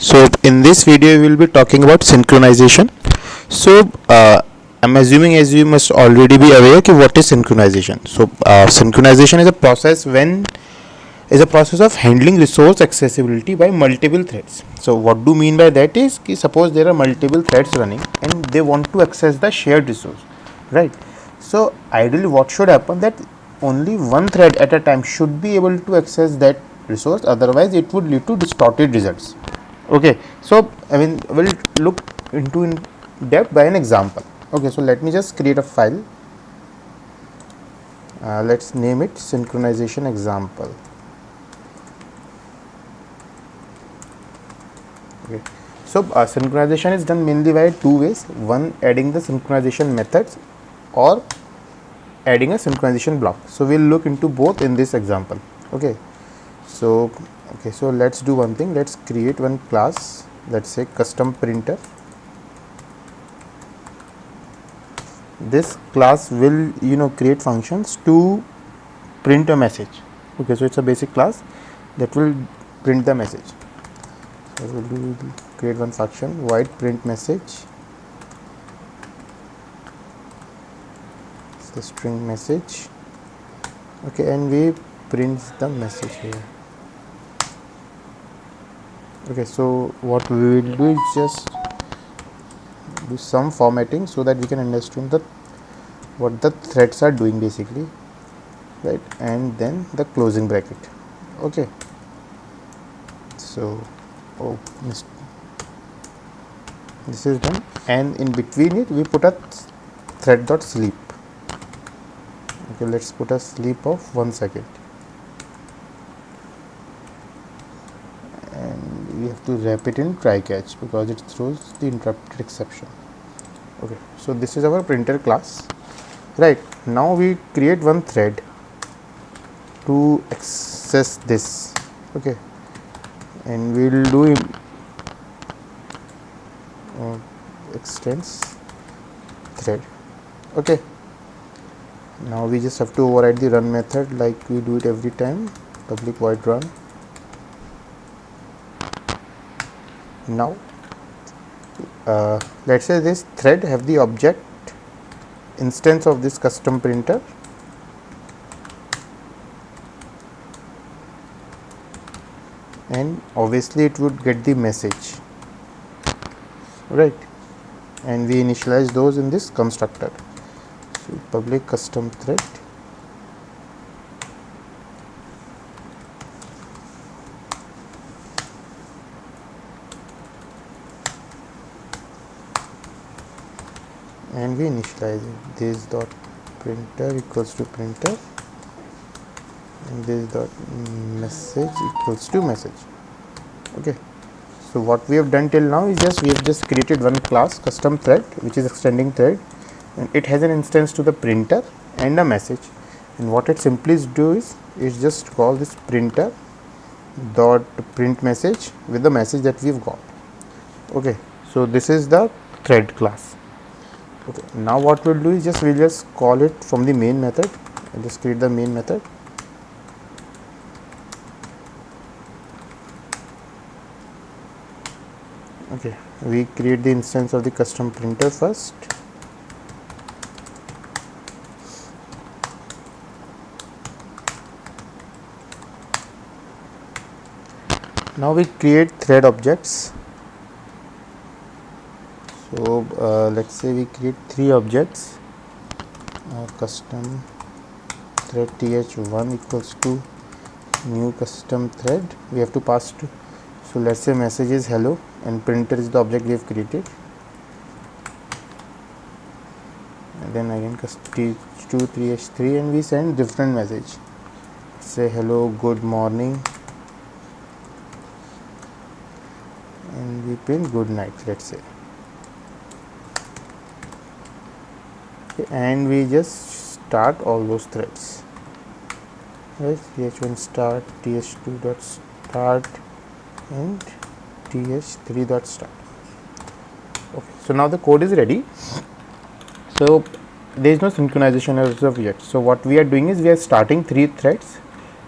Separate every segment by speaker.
Speaker 1: So in this video we will be talking about synchronization. So I'm assuming as you must already be aware कि what is synchronization. So synchronization is a process of handling resource accessibility by multiple threads. So what do mean by that is कि suppose there are multiple threads running and they want to access the shared resource, right? So ideally what should happen that only one thread at a time should be able to access that resource, otherwise it would lead to distorted results. Okay, so I mean we'll look into in depth by an example. Okay, so let me just create a file. Let's name it synchronization example. Okay, so synchronization is done mainly by two ways. One, adding the synchronization methods, or adding a synchronization block. So we'll look into both in this example. Okay, so let's do one thing. Let's create one class, let's say custom printer. This class will create functions to print a message. Okay, so it's a basic class that will print the message. So we'll create one function void print message. It's the string message. Okay, and we print the message here. Okay, so what we will do is just do some formatting so that we can understand what the threads are doing basically, right? And then the closing bracket. Okay, so this is done, and in between it we put a thread dot sleep. Okay, let's put a sleep of 1 second, and we have to wrap it in try catch because it throws the interrupted exception. Okay, so this is our printer class, right? Now we create one thread to access this. Okay, and we will do extends thread. Okay, now we just have to override the run method like we do it every time, public void run. Now let's say this thread have the object instance of this custom printer, and obviously it would get the message, right? And we initialize those in this constructor. So public custom thread, and we initialize it. This dot printer equals to printer, and this dot message equals to message. Okay, so what we have done till now is we have just created one class custom thread which is extending thread, and it has an instance to the printer and a message, and what it simply do is just call this printer dot print message with the message that we've got. Okay, so this is the thread class. Okay, now what we'll do is we'll just call it from the main method. I'll just create the main method. Okay, we create the instance of the custom printer first. Now we create thread objects. So let's say we create 3 objects. Custom thread th1 equals to new custom thread. We have to pass to, so let's say message is hello and printer is the object we have created, and then again th2 th3, and we send different message, say hello, good morning, and we print good night, let's say. Okay, and we just start all those threads, right? th1 start, th2 dot start, and th3 dot start. Okay, so now the code is ready. So there is no synchronization as of yet. So what we are doing is we are starting 3 threads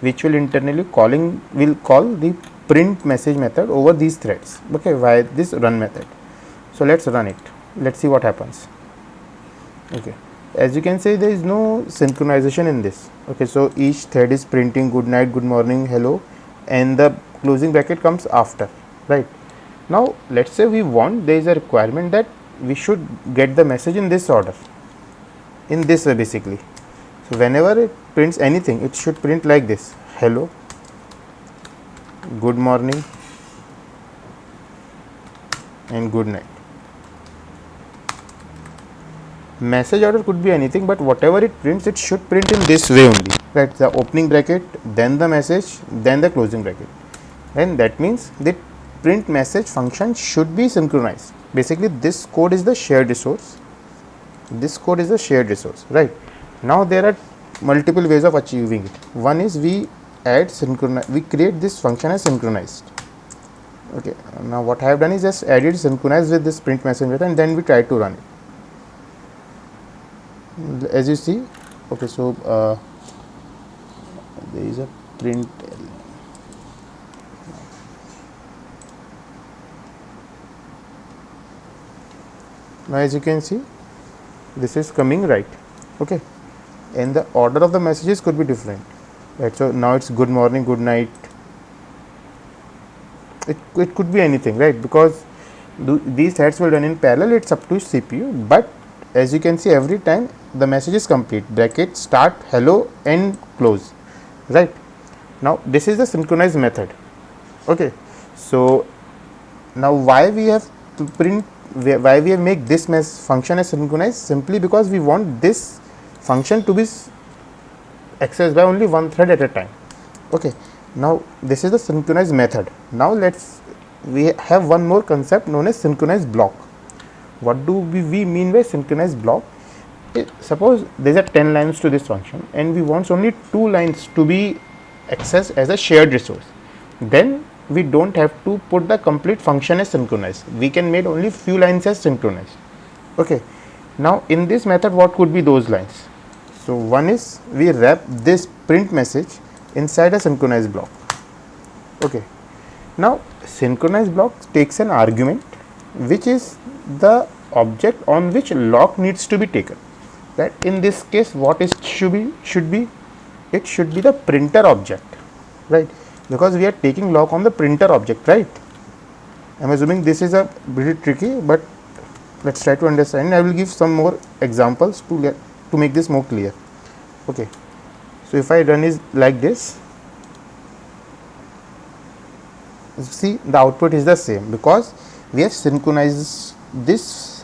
Speaker 1: which will internally call the print message method over these threads. Okay, via this run method. So let's run it. Let's see what happens. Okay, as you can see, there is no synchronization in this. Okay, so each thread is printing good night, good morning, hello, and the closing bracket comes after, right? Now let's say we want, there is a requirement that we should get the message in this order, in this way basically. So whenever it prints anything, it should print like this: hello, good morning, and good night. Message order could be anything, but whatever it prints, it should print in this way only, right? The opening bracket, then the message, then the closing bracket, and that means the print message function should be synchronized. Basically this code is the shared resource. This code is the shared resource, right? Now there are multiple ways of achieving it. One is we create this function as synchronized. Okay, now what I have done is just added synchronize with this print message method, and then we try to run it. As you see, okay, so there is a print. Now as you can see, this is coming right. Okay, and the order of the messages could be different, right? So now it's good morning, good night. It could be anything, right? Because these threads will run in parallel. It's up to CPU, but as you can see, every time the message is complete, bracket, start, hello, and close, right? Now this is the synchronized method. Okay, so now why we have to print, why we have make this function as synchronized? Simply because we want this function to be accessed by only one thread at a time. Okay, now this is the synchronized method. Now we have one more concept known as synchronized block. What do we mean by synchronized block? Suppose there are 10 lines to this function, and we want only 2 lines to be accessed as a shared resource. Then we don't have to put the complete function as synchronized. We can make only few lines as synchronized. Okay, now in this method, what could be those lines? So one is we wrap this print message inside a synchronized block. Okay, now synchronized block takes an argument, which is the object on which lock needs to be taken. That in this case, what is should be it should be the printer object, right? Because we are taking lock on the printer object, right? I'm assuming this is a bit tricky, but let's try to understand. I will give some more examples to make this more clear. Okay, so if I run is like this, see the output is the same because we have synchronized this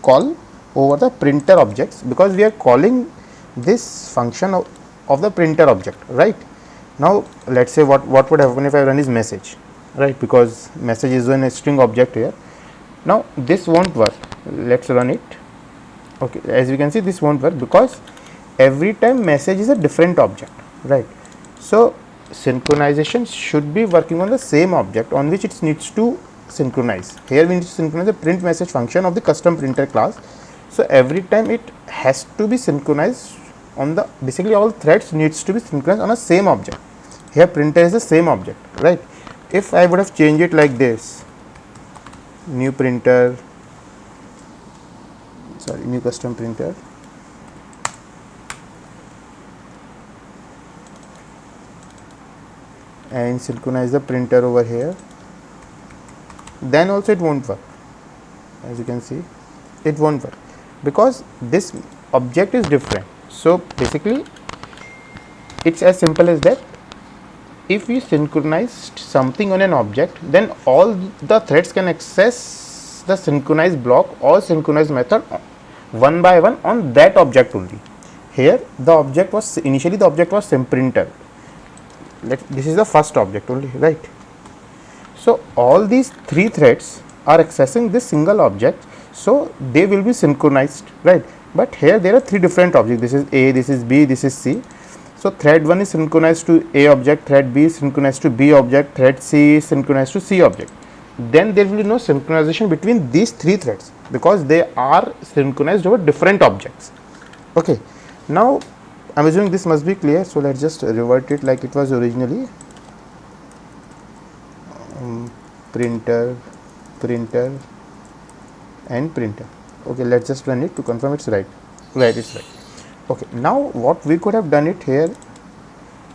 Speaker 1: call over the printer objects, because we are calling this function of the printer object, right? Now let's say what would happen if I run is message, right? Because message is a string object here. Now this won't work. Let's run it. Okay, as you can see, this won't work because every time message is a different object, right? So synchronization should be working on the same object on which it needs to synchronize. Here we need to synchronize the print message function of the custom printer class. So every time it has to be synchronized on the, basically all threads needs to be synchronized on a same object. Here printer is the same object, right? If I would have changed it like this, new printer, sorry, new custom printer, and synchronize the printer over here, then also it won't work. As you can see, it won't work because this object is different. So basically it's as simple as that. If we synchronized something on an object, then all the threads can access the synchronized block or synchronized method one by one on that object only. Here the object was initially same printer. This is the first object only, right? So all these 3 threads are accessing this single object, so they will be synchronized, right? But here there are 3 different objects. This is A, this is B, this is C. So thread 1 is synchronized to A object, thread B is synchronized to B object, thread C is synchronized to C object. Then there will be no synchronization between these 3 threads because they are synchronized over different objects. Okay, now I'm assuming this must be clear, so let's just revert it like it was originally. printer, printer and printer. Okay, let's just run it to confirm it's right. Right, it's right. Okay, now what we could have done it here,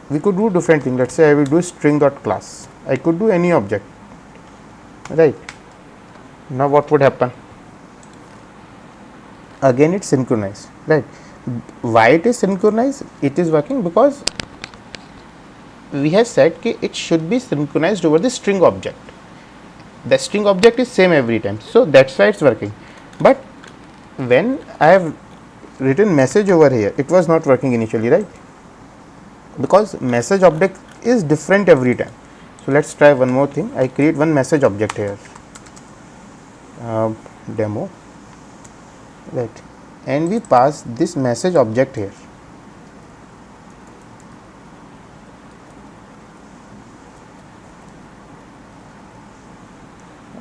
Speaker 1: we could do different thing. Let's say I will do string.class. I could do any object, right? Now what would happen? Again it's synchronized, right? Why it is synchronized? It is working because we have said that it should be synchronized over the string object. The string object is same every time, so that's why it's working. But when I have written message over here, it was not working initially, right? Because message object is different every time. So let's try one more thing. I create one message object here, demo, right? And we pass this message object here.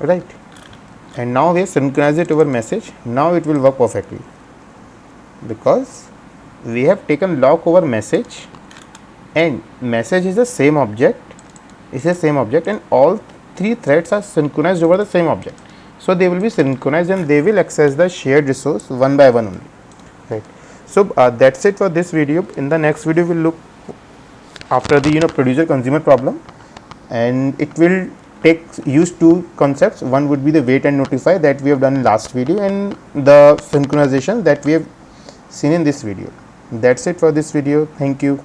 Speaker 1: Right, and now we synchronize it over message. Now it will work perfectly because we have taken lock over message, and message is the same object, and all three threads are synchronized over the same object. So they will be synchronized and they will access the shared resource one by one only, right? So that's it for this video. In the next video we'll look after the producer consumer problem, and it will use two concepts. One would be the wait and notify that we have done in last video, and the synchronization that we have seen in this video. That's it for this video. Thank you.